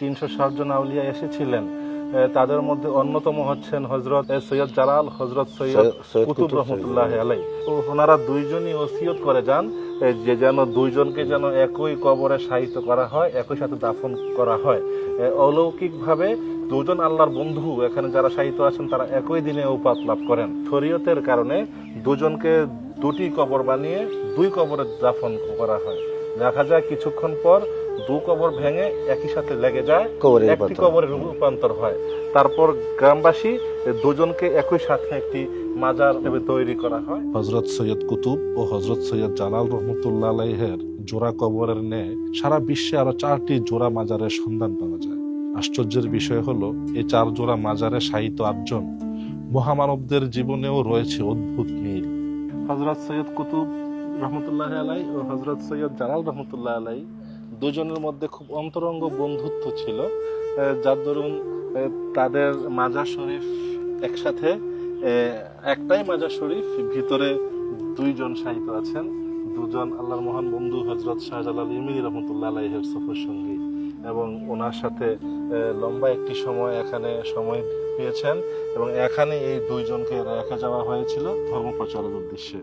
360 জন আউলিয়া এসেছিলেন, তাদের মধ্যে অন্যতম হচ্ছেন হযরত সৈয়দ জালাল, হযরত সৈয়দ কুতুব রহমতুল্লাহ আলাইহি। ওনারা দুইজনই ওসিয়ত করে যান যে যেন দুইজনকে যেন একই কবরে শায়িত করা হয়, একই সাথে দাফন করা হয়। অলৌকিকভাবে দুজন আল্লাহর বন্ধু এখানে যারা শায়িত আছেন তারা একই দিনে উপাত লাভ করেন। শরীয়তের কারণে দুজনকে দুটি কবর বানিয়ে দুই কবরে দাফন করা হয়। দেখা যায় কিছুক্ষণ পর দু কবর ভেঙে একই সাথে লেগে যায়, একটি কবরে রূপান্তর হয়। তারপর গ্রামবাসী দুজনকে একই সাথে একটি মাজার তৈরি করা হয়। হযরত সৈয়দ কুতুব ও হযরত সৈয়দ জালাল রহমতুল্লাহ আলাইহির জোড়া কবরের ন্যায় সারা বিশ্বে আরো 4টি জোড়া মাজারের সন্ধান পাওয়া যায়। আশ্চর্যের বিষয় হলো এই 4 জোড়া মাজারে শায়িত 8 জন মহামানবদের জীবনেও রয়েছে অদ্ভুত মিল। হযরত সৈয়দ কুতুব রহমতুল্লাহ আলাইহি ও হযরত সৈয়দ জালাল রহমতুল্লাহ আলাইহি দুজনের মধ্যে খুব অন্তরঙ্গ বন্ধুত্ব ছিল, যার দরুন তাদের মাজার শরীফ একসাথে, একটাই মাজার শরীফ, ভিতরে দুইজন শায়িত আছেন। দুজন আল্লাহর মহান বন্ধু হযরত শাহজালাল ইমিনী রহমতুল্লাহ আলাইহির সফর সঙ্গী, এবং ওনার সাথে লম্বা একটি সময় এখানে সময় পেয়েছেন, এবং এখানে এই দুইজনকে রেখে যাওয়া হয়েছিল ধর্ম প্রচারের উদ্দেশ্যে।